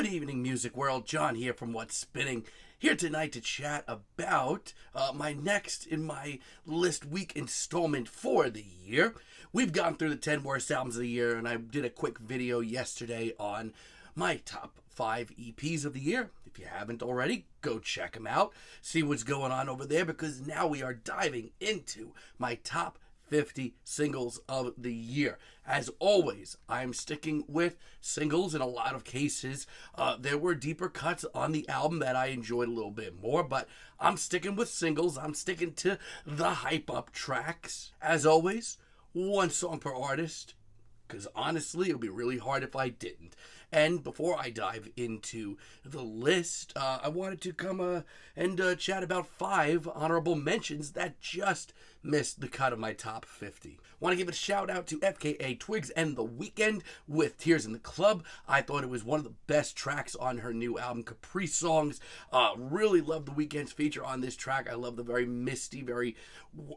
Good evening, music world. John here from What's Spinning. Here tonight to chat about my next in my list week installment for the year. We've gone through the 10 worst albums of the year, and I did a quick video yesterday on my top 5 EPs of the year. If you haven't already, go check them out. See what's going on over there, because now we are diving into my top 50 singles of the year. As always, I'm sticking with singles in a lot of cases. There were deeper cuts on the album that I enjoyed a little bit more, but I'm sticking with singles. I'm sticking to the hype up tracks. As always, one song per artist, because honestly, it would be really hard if I didn't. And before I dive into the list, I wanted to come and chat about 5 honorable mentions that just missed the cut of my top 50. Want to give a shout out to FKA Twigs and The Weeknd with Tears in the Club. I thought it was one of the best tracks on her new album, Capri Songs. Really love The Weeknd's feature on this track. I love the very misty, very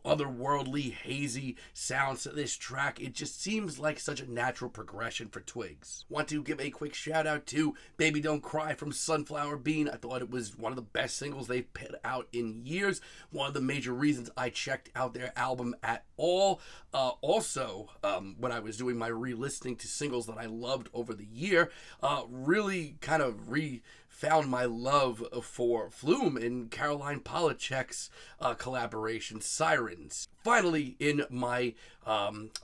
otherworldly, hazy sounds to this track. It just seems like such a natural progression for Twigs. Want to give a quick shout out to Baby Don't Cry from Sunflower Bean. I thought it was one of the best singles they've put out in years. One of the major reasons I checked out their album at all. Also, when I was doing my re-listening to singles that I loved over the year, really kind of found my love for Flume and Caroline Polachek's collaboration, Sirens. Finally, in my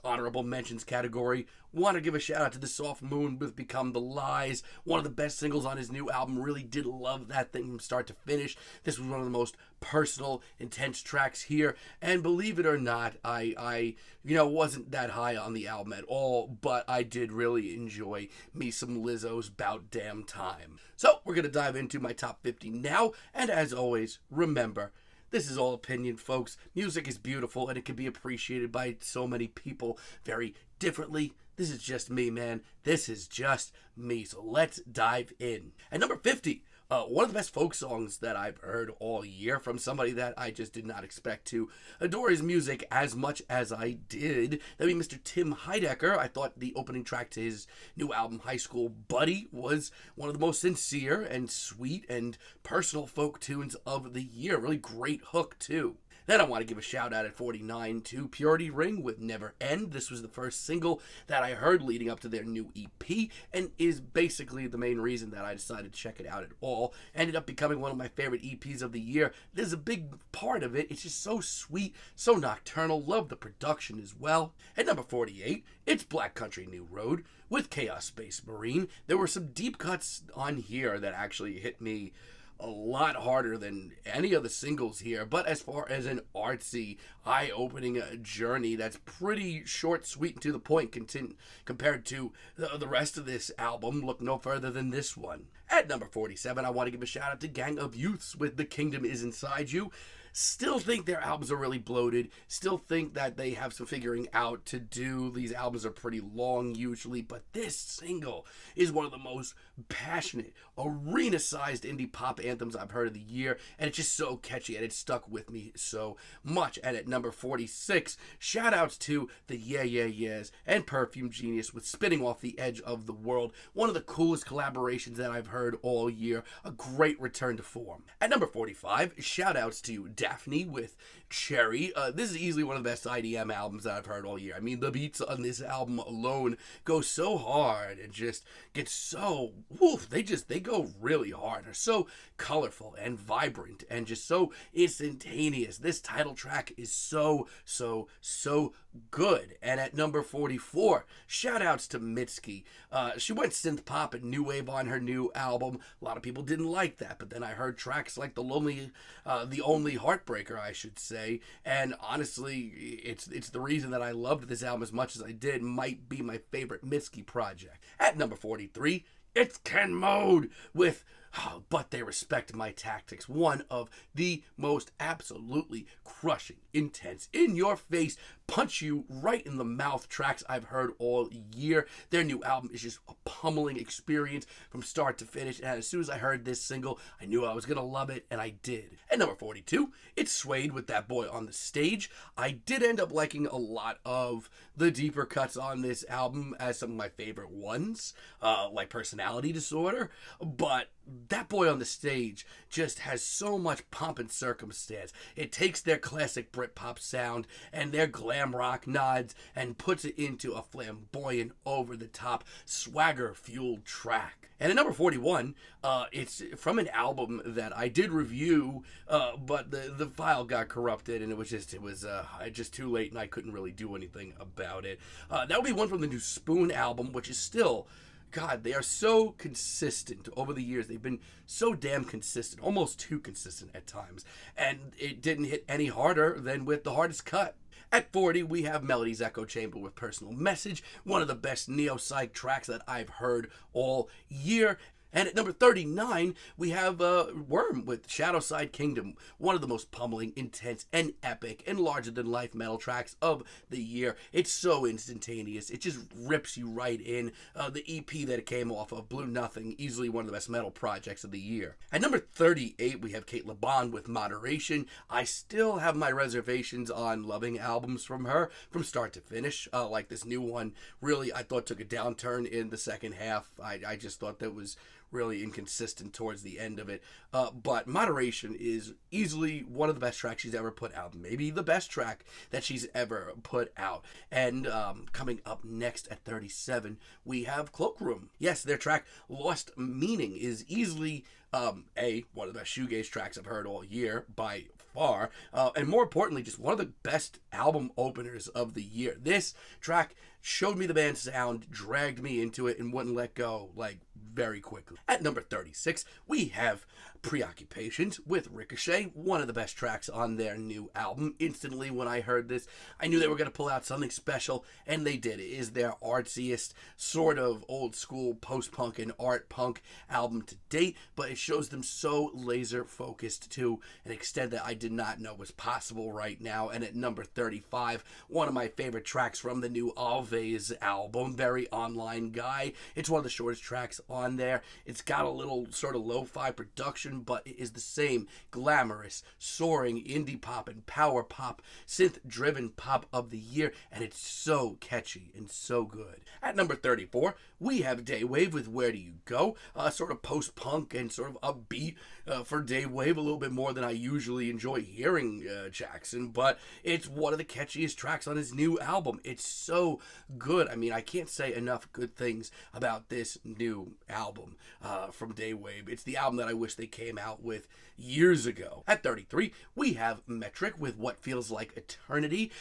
honorable mentions category, want to give a shout out to The Soft Moon with Become the Lies. One of the best singles on his new album. Really did love that thing from start to finish. This was one of the most personal, intense tracks here. And believe it or not, I wasn't that high on the album at all, but I did really enjoy me some Lizzo's Bout Damn Time. So we're going to dive into my top 50 now. And as always, remember, this is all opinion, folks. Music is beautiful, and it can be appreciated by so many people very differently. This is just me, man. This is just me. So let's dive in. At number 50, one of the best folk songs that I've heard all year from somebody that I just did not expect to adore his music as much as I did. That'd be Mr. Tim Heidecker. I thought the opening track to his new album, High School Buddy, was one of the most sincere and sweet and personal folk tunes of the year. Really great hook, too. Then I want to give a shout out at 49 to Purity Ring with Never End. This was the first single that I heard leading up to their new EP and is basically the main reason that I decided to check it out at all. Ended up becoming one of my favorite EPs of the year. There's a big part of it. It's just so sweet, so nocturnal. Love the production as well. At number 48, it's Black Country New Road with Chaos Space Marine. There were some deep cuts on here that actually hit me a lot harder than any of the singles here, but as far as an artsy, eye-opening journey that's pretty short, sweet, and to the point compared to the rest of this album, look no further than this one. At number 47, I want to give a shout out to Gang of Youths with The Kingdom Is Inside You. Still think their albums are really bloated. Still think that they have some figuring out to do. These albums are pretty long usually, but this single is one of the most passionate, arena-sized indie pop anthems I've heard of the year, and it's just so catchy, and it stuck with me so much. And at number 46, shout-outs to the Yeah Yeah Yeahs and Perfume Genius with Spinning Off the Edge of the World. One of the coolest collaborations that I've heard all year. A great return to form. At number 45, shout-outs to Daphni with Cherry. This is easily one of the best IDM albums that I've heard all year. I mean, the beats on this album alone go so hard and just get so, they go really hard. They're so colorful and vibrant and just so instantaneous. This title track is so good. And at number 44, shout outs to Mitski. She went synth pop and new wave on her new album. A lot of people didn't like that, but then I heard tracks like The Only Heartbreaker, I should say, and honestly, it's the reason that I loved this album as much as I did. Might be my favorite Mitski project. At number 43, it's Ken Mode with But They Respect My Tactics. One of the most absolutely crushing, intense, in-your-face punch you right in the mouth tracks I've heard all year. Their new album is just a pummeling experience from start to finish, and as soon as I heard this single, I knew I was gonna love it, and I did. At number 42, it's Suede with That Boy on the Stage. I did end up liking a lot of the deeper cuts on this album as some of my favorite ones, like Personality Disorder, but That Boy on the Stage just has so much pomp and circumstance. It takes their classic Britpop sound and their glam rock nods and puts it into a flamboyant, over-the-top, swagger-fueled track. And at number 41, it's from an album that I did review, but the file got corrupted, and it was just too late, and I couldn't really do anything about it. That would be one from the new Spoon album, which is still, God, they are so consistent over the years. They've been so damn consistent, almost too consistent at times. And it didn't hit any harder than with The Hardest Cut. At 40, we have Melody's Echo Chamber with Personal Message, one of the best neo-psych tracks that I've heard all year. And at number 39, we have Worm with Shadowside Kingdom, one of the most pummeling, intense, and epic, and larger-than-life metal tracks of the year. It's so instantaneous. It just rips you right in. The EP that it came off of, Blue Nothing, easily one of the best metal projects of the year. At number 38, we have Cate Le Bon with Moderation. I still have my reservations on loving albums from her from start to finish. Like this new one, really, I thought took a downturn in the second half. I just thought that was really inconsistent towards the end of it. But Moderation is easily one of the best tracks she's ever put out. Maybe the best track that she's ever put out. And coming up next at 37, we have Cloakroom. Yes, their track Lost Meaning is easily one of the best shoegaze tracks I've heard all year by far, and more importantly, just one of the best album openers of the year. This track showed me the band's sound, dragged me into it, and wouldn't let go, like, very quickly. At number 36, we have Preoccupations with Ricochet, one of the best tracks on their new album. Instantly, when I heard this, I knew they were going to pull out something special, and they did. It is their artsiest, sort of old-school post-punk and art punk album to date, but it shows them so laser-focused to an extent that I did not know was possible right now. And at number 35, one of my favorite tracks from the new Alvvays album, Very Online Guy. It's one of the shortest tracks on there. It's got a little sort of lo-fi production, but it is the same glamorous, soaring indie pop and power pop, synth-driven pop of the year, and it's so catchy and so good. At number 34, we have Daywave with Where Do You Go? Sort of post-punk and sort of upbeat for Daywave, a little bit more than I usually enjoy hearing Jackson, but it's one of the catchiest tracks on his new album. It's so good. I mean, I can't say enough good things about this new album from Daywave. It's the album that I wish they came out with years ago. At 33, we have Metric with What Feels Like Eternity.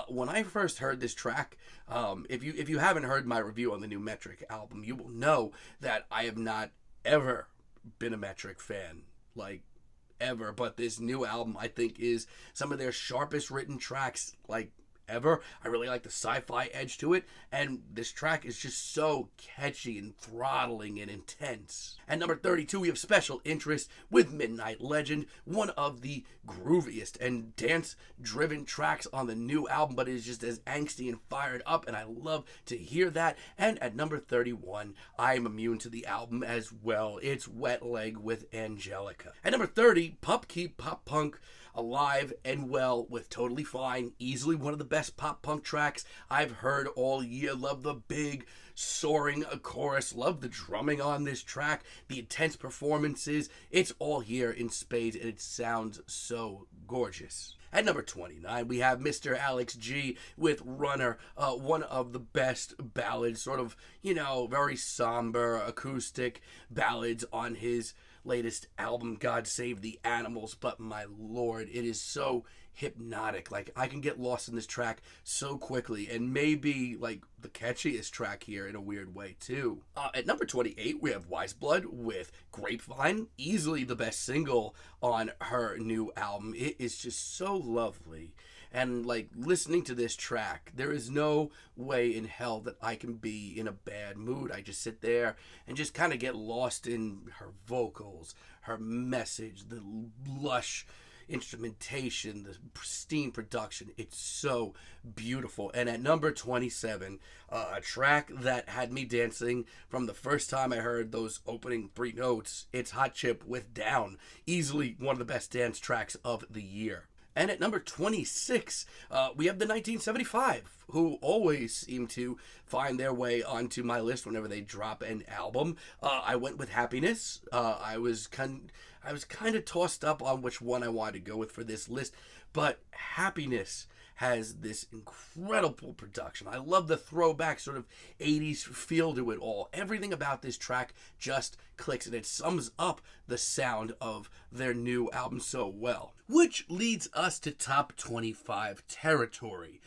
When I first heard this track, if you haven't heard my review on the new Metric album, you will know that I have not ever been a Metric fan, like ever, but this new album I think is some of their sharpest written tracks like ever. I really like the sci-fi edge to it, and this track is just so catchy and throttling and intense. At number 32, we have Special Interest with Midnight Legend, one of the grooviest and dance-driven tracks on the new album, but it is just as angsty and fired up, and I love to hear that. And at number 31, I am immune to the album as well. It's Wet Leg with Angelica. At number 30, Pup Keep Pop Punk Alive and Well with Totally Fine, easily one of the best pop punk tracks I've heard all year. Love the big soaring chorus, love the drumming on this track, the intense performances. It's all here in spades, and it sounds so gorgeous. At number 29, we have Mr. Alex G with Runner, one of the best ballads, sort of, very somber acoustic ballads on his latest album, God Save the Animals. But my lord, it is so hypnotic. Like, I can get lost in this track so quickly, and maybe like the catchiest track here in a weird way too. At number 28, we have Wise Blood with Grapevine, easily the best single on her new album. It is just so lovely. And like listening to this track, there is no way in hell that I can be in a bad mood. I just sit there and just kind of get lost in her vocals, her message, the lush instrumentation, the pristine production. It's so beautiful. And at number 27, a track that had me dancing from the first time I heard those opening 3 notes, it's Hot Chip with Down. Easily one of the best dance tracks of the year. And at number 26, we have the 1975, who always seem to find their way onto my list whenever they drop an album. I went with Happiness. I was kind of tossed up on which one I wanted to go with for this list, but Happiness has this incredible production. I love the throwback sort of 80s feel to it all. Everything about this track just clicks, and it sums up the sound of their new album so well. Which leads us to top 25 territory.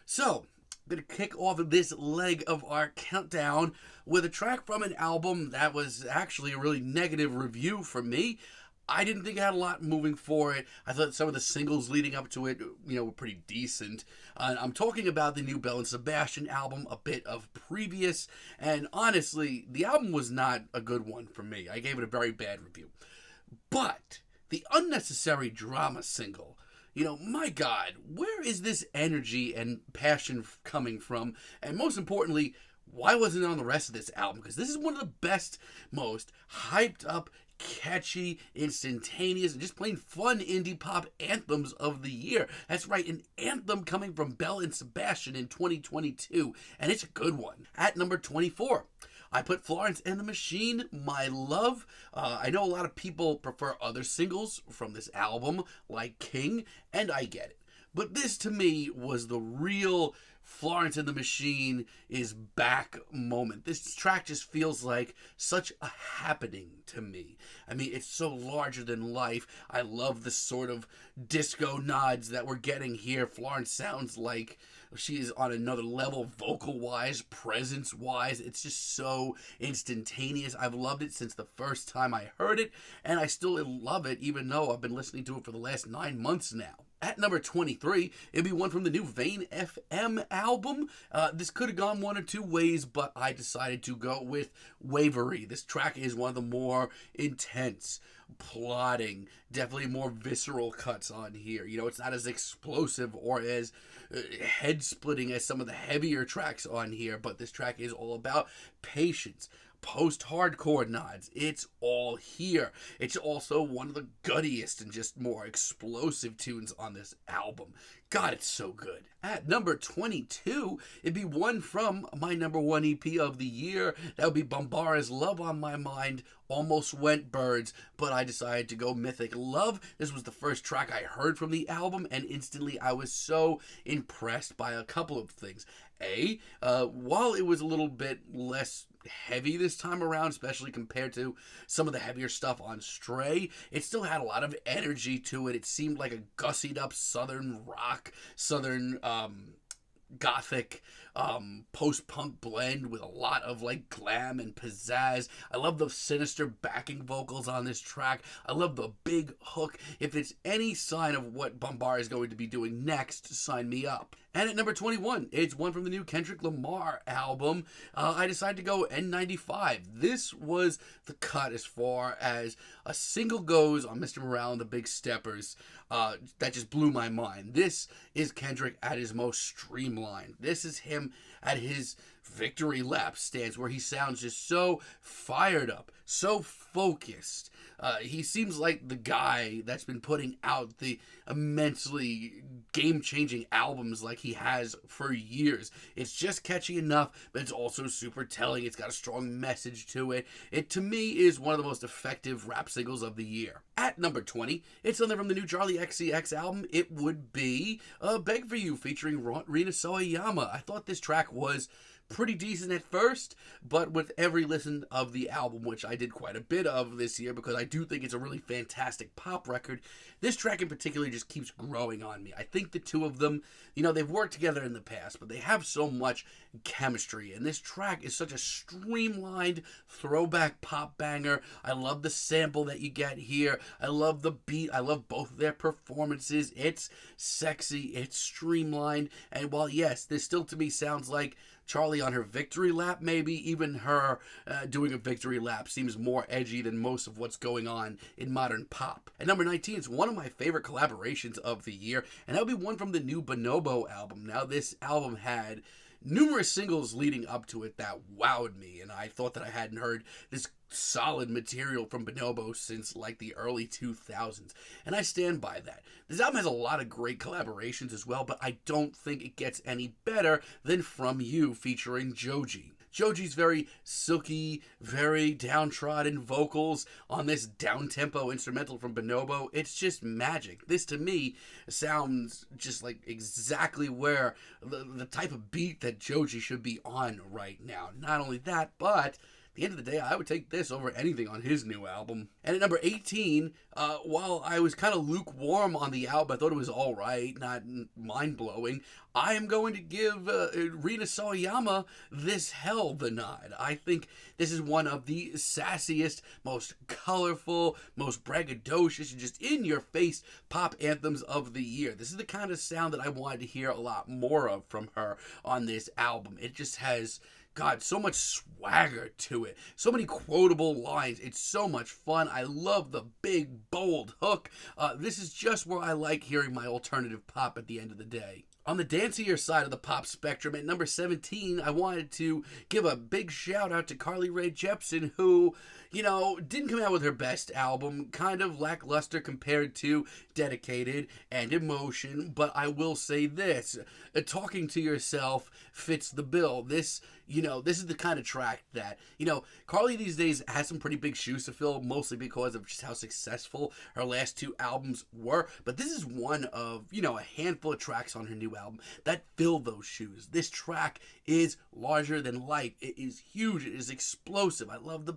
So, I'm going to kick off this leg of our countdown with a track from an album that was actually a really negative review for me. I didn't think it had a lot moving for it. I thought some of the singles leading up to it, were pretty decent. I'm talking about the new Belle and Sebastian album, a bit of Previous, and honestly, the album was not a good one for me. I gave it a very bad review. But the Unnecessary drama single, my God, where is this energy and passion coming from? And most importantly, why wasn't it on the rest of this album? Because this is one of the best, most hyped up, catchy, instantaneous, and just plain fun indie pop anthems of the year. That's right, an anthem coming from Belle and Sebastian in 2022, and it's a good one. At number 24, I put Florence and the Machine, My Love. I know a lot of people prefer other singles from this album, like King, and I get it. But this, to me, was the real Florence and the Machine is back moment. This track just feels like such a happening to me. I mean, it's so larger than life. I love the sort of disco nods that we're getting here. Florence sounds like she is on another level, vocal-wise, presence-wise. It's just so instantaneous. I've loved it since the first time I heard it, and I still love it, even though I've been listening to it for the last 9 months now. At number 23, it'd be one from the new Vane FM album. This could have gone one or two ways, but I decided to go with Wavery. This track is one of the more intense, plotting, definitely more visceral cuts on here. It's not as explosive or as head-splitting as some of the heavier tracks on here, but this track is all about patience. Post-hardcore nods. It's all here. It's also one of the guttiest and just more explosive tunes on this album. God, it's so good. At number 22, it'd be one from my number 1 EP of the year. That would be Bambara's Love on My Mind. Almost went Birds, but I decided to go Mythic Love. This was the first track I heard from the album, and instantly I was so impressed by a couple of things. While it was a little bit less heavy this time around, especially compared to some of the heavier stuff on Stray, it still had a lot of energy to it. It seemed like a gussied up southern rock, southern gothic, post-punk blend with a lot of glam and pizzazz. I love the sinister backing vocals on this track. I love the big hook. If it's any sign of what Bambara is going to be doing next, sign me up. And at number 21, it's one from the new Kendrick Lamar album. I decided to go N95. This was the cut as far as a single goes on Mr. Morale and the Big Steppers. That just blew my mind. This is Kendrick at his most streamlined. This is him at his victory lap stance, where he sounds just so fired up, so focused. He seems like the guy that's been putting out the immensely game-changing albums like he has for years. It's just catchy enough, but it's also super telling. It's got a strong message to it. It, to me, is one of the most effective rap singles of the year. At number 20, it's something from the new Charli XCX album. It would be Beg For You featuring Rina Sawayama. I thought this track was pretty decent at first, but with every listen of the album, which I did quite a bit of this year because I do think it's a really fantastic pop record, this track in particular just keeps growing on me. I think the two of them, they've worked together in the past, but they have so much chemistry. And this track is such a streamlined throwback pop banger. I love the sample that you get here. I love the beat. I love both of their performances. It's sexy. It's streamlined. And while, yes, this still to me sounds like Charli on her victory lap, maybe even her doing a victory lap seems more edgy than most of what's going on in modern pop. At number 19 is one of my favorite collaborations of the year, and that would be one from the new Bonobo album. Now, this album had numerous singles leading up to it that wowed me, and I thought that I hadn't heard this solid material from Bonobo since like the early 2000s, and I stand by that. This album has a lot of great collaborations as well, but I don't think it gets any better than From You featuring Joji. Joji's very silky, very downtrodden vocals on this down-tempo instrumental from Bonobo. It's just magic. This, to me, sounds just like exactly where the type of beat that Joji should be on right now. Not only that, but at the end of the day, I would take this over anything on his new album. And at number 18, while I was kind of lukewarm on the album, I thought it was all right, not mind-blowing, I am going to give Rina Sawayama this hell the nod. I think this is one of the sassiest, most colorful, most braggadocious, just in-your-face pop anthems of the year. This is the kind of sound that I wanted to hear a lot more of from her on this album. It just has, God, so much swagger to it. So many quotable lines. It's so much fun. I love the big, bold hook. This is just where I like hearing my alternative pop at the end of the day. On the dancier side of the pop spectrum, at number 17, I wanted to give a big shout out to Carly Rae Jepsen, who, didn't come out with her best album, kind of lackluster compared to Dedicated and Emotion, but I will say this, Talking to Yourself fits the bill. This is the kind of track that, Carly these days has some pretty big shoes to fill, mostly because of just how successful her last two albums were, but this is one of, a handful of tracks on her new album that fill those shoes. This track is larger than life. It is huge. It is explosive. I love the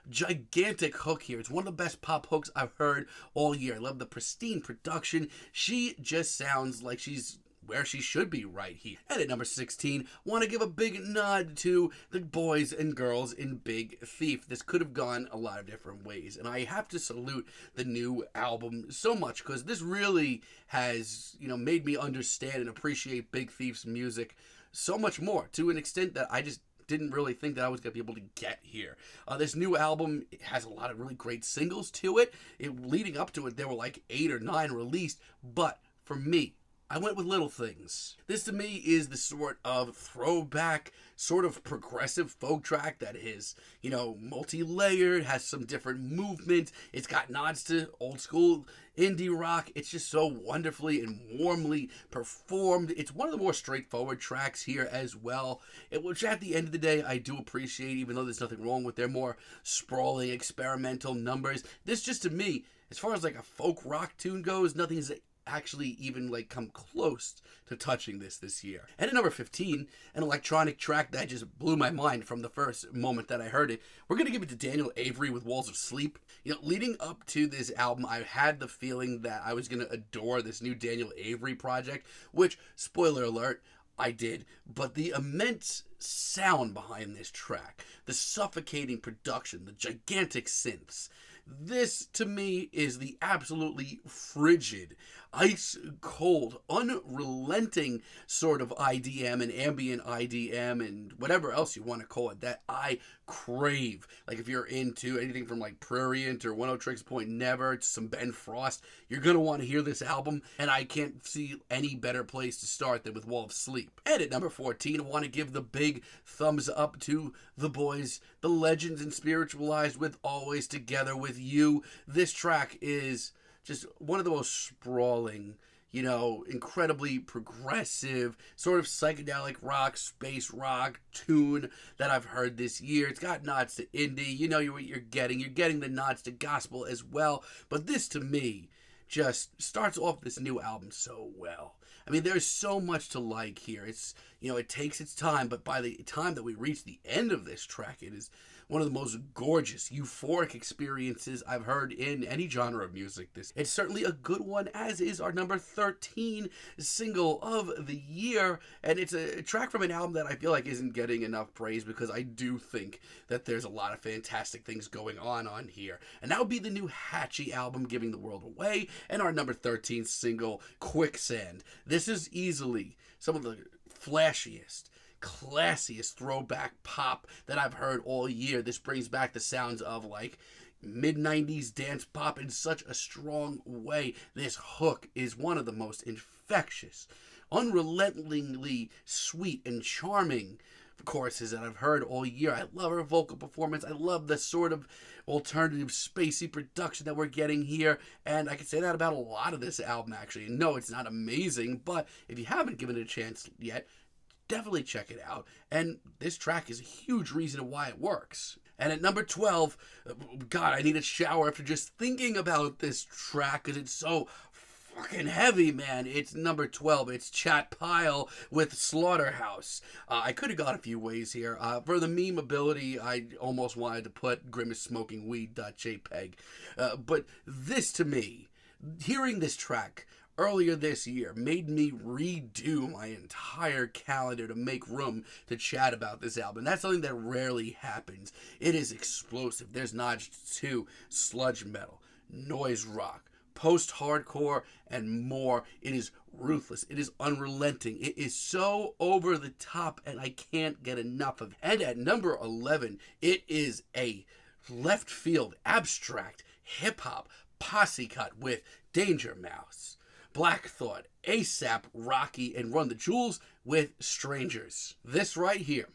gigantic hook here. It's one of the best pop hooks I've heard all year. I love the pristine production. She just sounds like she's where she should be right here. And at number 16, want to give a big nod to the boys and girls in Big Thief. This could have gone a lot of different ways, and I have to salute the new album so much because this really has, made me understand and appreciate Big Thief's music so much more, to an extent that I just didn't really think that I was going to be able to get here. This new album has a lot of really great singles to it. Leading up to it, there were like 8 or 9 released, but for me, I went with Little Things. This to me is the sort of throwback, sort of progressive folk track that is, multi-layered, has some different movement. It's got nods to old school indie rock. It's just so wonderfully and warmly performed. It's one of the more straightforward tracks here as well, which at the end of the day I do appreciate, even though there's nothing wrong with their more sprawling experimental numbers. This just to me, as far as like a folk rock tune goes, nothing's actually even come close to touching this year. And at number 15, an electronic track that just blew my mind from the first moment that I heard it. We're going to give it to Daniel Avery with Walls of Sleep. Leading up to this album, I had the feeling that I was going to adore this new Daniel Avery project, which, spoiler alert, I did, but the immense sound behind this track, the suffocating production, the gigantic synths, this, to me, is the absolutely frigid, ice-cold, unrelenting sort of IDM and ambient IDM and whatever else you want to call it that I crave. Like, if you're into anything from, Prurient or 10 Tricks Point Never to some Ben Frost, you're going to want to hear this album, and I can't see any better place to start than with Wall of Sleep. And at number 14, I want to give the big thumbs up to the boys, the legends and spiritualized with Always Together With You. This track is just one of the most sprawling, incredibly progressive, sort of psychedelic rock, space rock tune that I've heard this year. It's got nods to indie. What you're getting. You're getting the nods to gospel as well. But this, to me, just starts off this new album so well. I mean, there's so much to like here. It's, it takes its time, but by the time that we reach the end of this track, it is one of the most gorgeous, euphoric experiences I've heard in any genre of music. It's certainly a good one, as is our number 13 single of the year, and it's a track from an album that I feel like isn't getting enough praise because I do think that there's a lot of fantastic things going on here. And that would be the new Hatchie album, Giving the World Away, and our number 13 single, Quicksand. This is easily some of the flashiest, classiest throwback pop that I've heard all year. This brings back the sounds of like mid-90s dance pop in such a strong way. This hook is one of the most infectious, unrelentingly sweet and charming choruses that I've heard all year. I love her vocal performance. I love the sort of alternative spacey production that we're getting here, and I can say that about a lot of this album actually. And no, it's not amazing, but if you haven't given it a chance yet, definitely check it out. And this track is a huge reason why it works. And at number 12, God, I need a shower after just thinking about this track because it's so fucking heavy, man. It's number 12. It's Chat Pile with Slaughterhouse. I could have gone a few ways here. For the meme ability, I almost wanted to put Grimace Smoking Weed.jpg. But this, to me, hearing this track earlier this year made me redo my entire calendar to make room to chat about this album. That's something that rarely happens. It is explosive. There's nods to sludge metal, noise rock, post-hardcore, and more. It is ruthless. It is unrelenting. It is so over the top, and I can't get enough of it. And at number 11, it is a left field, abstract, hip-hop posse cut with Danger Mouse, Black Thought, ASAP Rocky, and Run the Jewels with Strangers. This right here.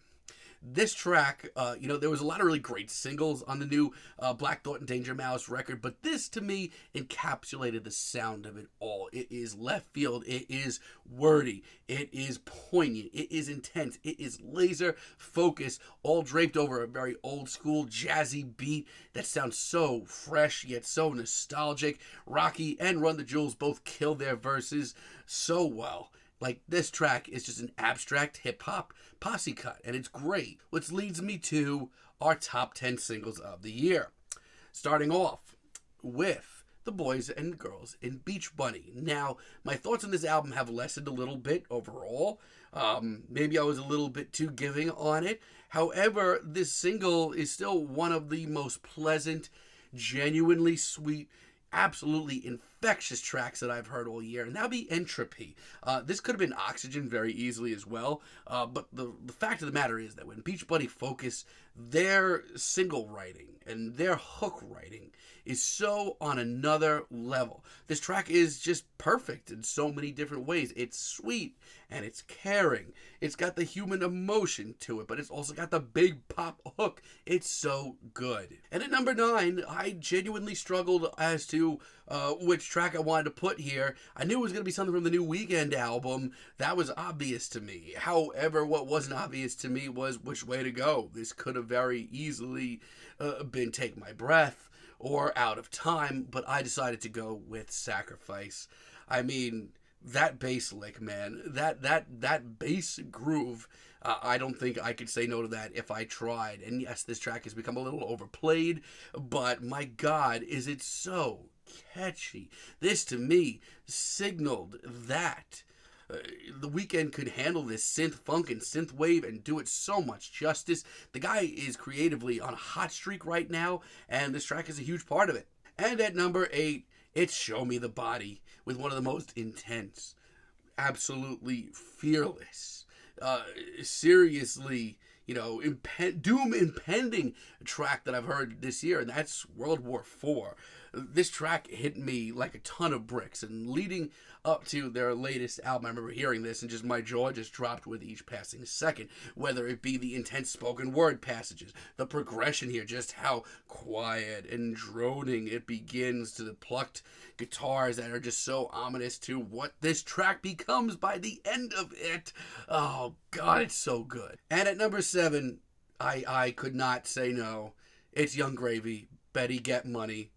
This track, there was a lot of really great singles on the new Black Thought and Danger Mouse record, but this, to me, encapsulated the sound of it all. It is left field. It is wordy. It is poignant. It is intense. It is laser focused, all draped over a very old school jazzy beat that sounds so fresh, yet so nostalgic. Rocky and Run the Jewels both kill their verses so well. Like, this track is just an abstract hip-hop posse cut, and it's great. Which leads me to our top 10 singles of the year. Starting off with The Boys and Girls in Beach Bunny. Now, my thoughts on this album have lessened a little bit overall. Maybe I was a little bit too giving on it. However, this single is still one of the most pleasant, genuinely sweet, absolutely infectious tracks that I've heard all year, and that would be Entropy. This could have been Oxygen very easily as well, but the fact of the matter is that when Beach Bunny focus, their single writing and their hook writing is so on another level. This track is just perfect in so many different ways. It's sweet and it's caring. It's got the human emotion to it, but it's also got the big pop hook. It's so good. And at number 9, I genuinely struggled as to which track I wanted to put here. I knew it was going to be something from the new Weeknd album. That was obvious to me. However, what wasn't obvious to me was Which Way to Go. This could have very easily been Take My Breath or Out of Time, but I decided to go with Sacrifice. I mean, that bass lick, man, that bass groove, I don't think I could say no to that if I tried. And yes, this track has become a little overplayed, but my God, is it so catchy. This, to me, signaled that The Weeknd could handle this synth funk and synth wave and do it so much justice. The guy is creatively on a hot streak right now, and this track is a huge part of it. And at number 8, it's Show Me the Body with one of the most intense, absolutely fearless, seriously, doom impending track that I've heard this year, and that's World War IV. This track hit me like a ton of bricks, and leading up to their latest album, I remember hearing this and just my jaw just dropped with each passing second, whether it be the intense spoken word passages, the progression here, just how quiet and droning it begins, to the plucked guitars that are just so ominous to what this track becomes by the end of it. Oh God, it's so good. And at number 7, I could not say no. It's Young Gravy, Betty Get Money.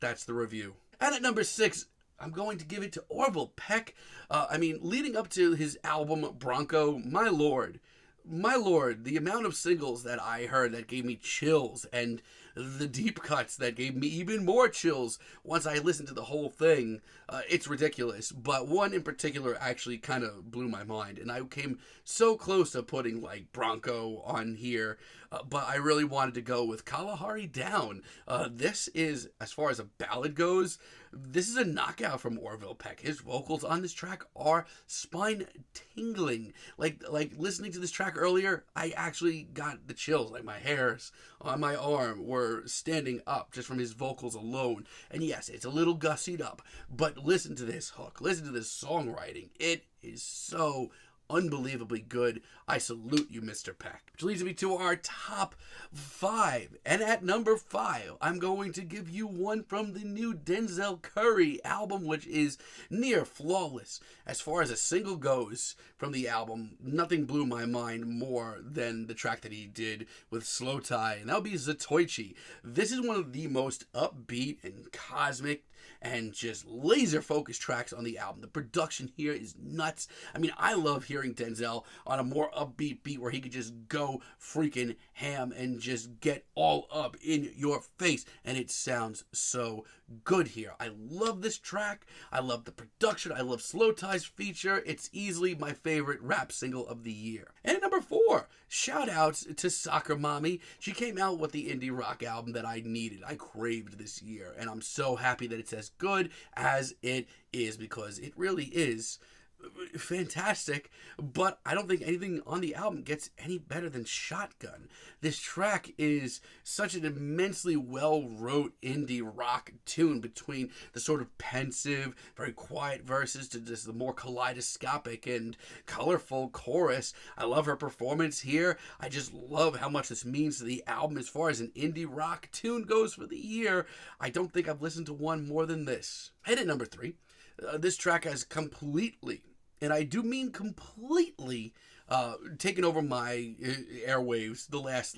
That's the review. And at number 6, I'm going to give it to Orville Peck. Leading up to his album Bronco, my lord, my lord, the amount of singles that I heard that gave me chills, and the deep cuts that gave me even more chills once I listened to the whole thing, it's ridiculous. But one in particular actually kind of blew my mind, and I came so close to putting like Bronco on here, but I really wanted to go with Kalahari Down. This is, as far as a ballad goes, this is a knockout from Orville Peck. His vocals on this track are spine tingling. Like listening to this track earlier, I actually got the chills. Like my hairs on my arm were standing up just from his vocals alone. And yes, it's a little gussied up, but listen to this hook. Listen to this songwriting. It is so unbelievably good. I salute you, Mr. Peck. Which leads me to our top 5. And at number 5, I'm going to give you one from the new Denzel Curry album, which is near flawless. As far as a single goes from the album, nothing blew my mind more than the track that he did with Slowthai, and that would be Zatoichi. This is one of the most upbeat and cosmic and just laser focused tracks on the album. The production here is nuts. I mean, I love hearing Denzel on a more upbeat beat where he could just go freaking ham and just get all up in your face, and it sounds so good here. I love this track. I love the production. I love Slowthai's feature. It's easily my favorite rap single of the year. And at number 4, shout outs to Soccer Mommy. She came out with the indie rock album that I needed. I craved this year, and I'm so happy that it's as good as it is, because it really is fantastic. But I don't think anything on the album gets any better than Shotgun. This track is such an immensely well-wrote indie rock tune, between the sort of pensive, very quiet verses to just the more kaleidoscopic and colorful chorus. I love her performance here. I just love how much this means to the album. As far as an indie rock tune goes for the year, I don't think I've listened to one more than this. And at number 3, this track has completely, and I do mean completely, taken over my airwaves the last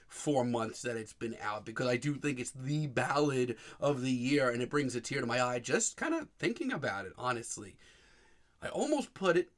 4 months that it's been out, because I do think it's the ballad of the year, and it brings a tear to my eye just kind of thinking about it, honestly. I almost put it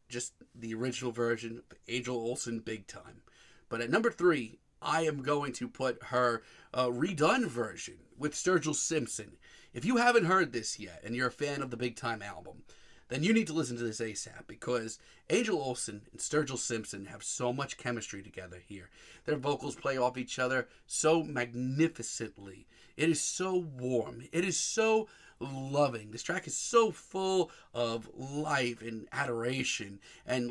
just the original version of Angel Olsen Big Time, but at number 3, I am going to put her redone version with Strugill Simpson. If you haven't heard this yet and you're a fan of the Big Time album, then you need to listen to this ASAP, because Angel Olsen and Strugill Simpson have so much chemistry together here. Their vocals play off each other so magnificently. It is so warm. It is so loving. This track is so full of life and adoration, and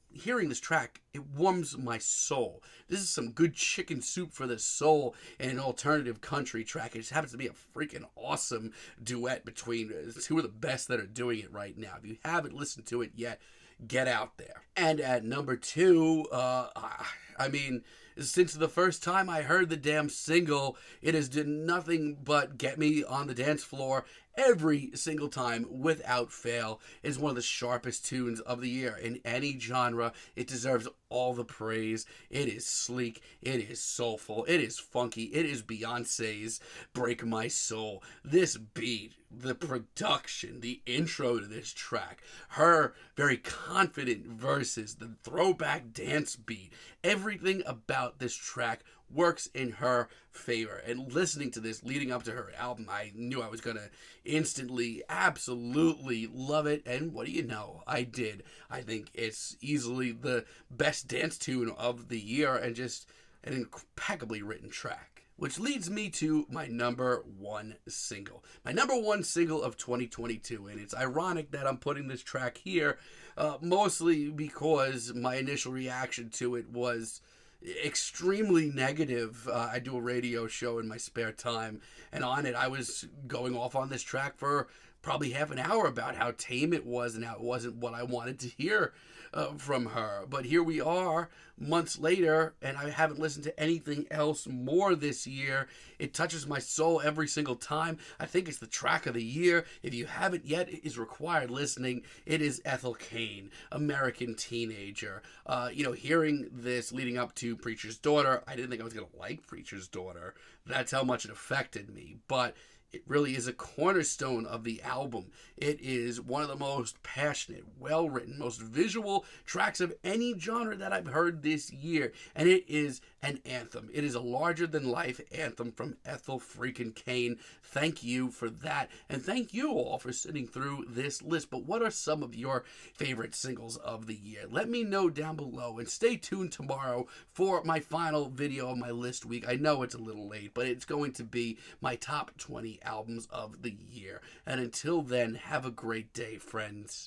hearing this track, it warms my soul. This is some good chicken soup for the soul in an alternative country track. It just happens to be a freaking awesome duet between two of the best that are doing it right now. If you haven't listened to it yet, get out there. And at number 2, I mean, since the first time I heard the damn single, it has done nothing but get me on the dance floor every single time without fail. It's one of the sharpest tunes of the year in any genre. It deserves all the praise. It is sleek. It is soulful. It is funky. It is Beyonce's Break My Soul. This beat, the production, the intro to this track, her very confident verses, the throwback dance beat, everything about this track works in her favor. And listening to this leading up to her album, I knew I was going to instantly, absolutely love it. And what do you know? I did. I think it's easily the best dance tune of the year, and just an impeccably written track. Which leads me to my number 1 single. My number 1 single of 2022. And it's ironic that I'm putting this track here, mostly because my initial reaction to it was extremely negative. I do a radio show in my spare time, and on it I was going off on this track for probably half an hour about how tame it was and how it wasn't what I wanted to hear from her. But here we are months later, and I haven't listened to anything else more this year. It touches my soul every single time. I think it's the track of the year. If you haven't yet, it is required listening. It is Ethel Cain, American Teenager. Hearing this leading up to Preacher's Daughter, I didn't think I was going to like Preacher's Daughter. That's how much it affected me. But It really is a cornerstone of the album. It is one of the most passionate, well-written, most visual tracks of any genre that I've heard this year. And it is an anthem. It is a larger-than-life anthem from Ethel freaking Cain. Thank you for that. And thank you all for sitting through this list. But what are some of your favorite singles of the year? Let me know down below. And stay tuned tomorrow for my final video of my list week. I know it's a little late, but it's going to be my top 20 albums of the year. And until then, have a great day, friends.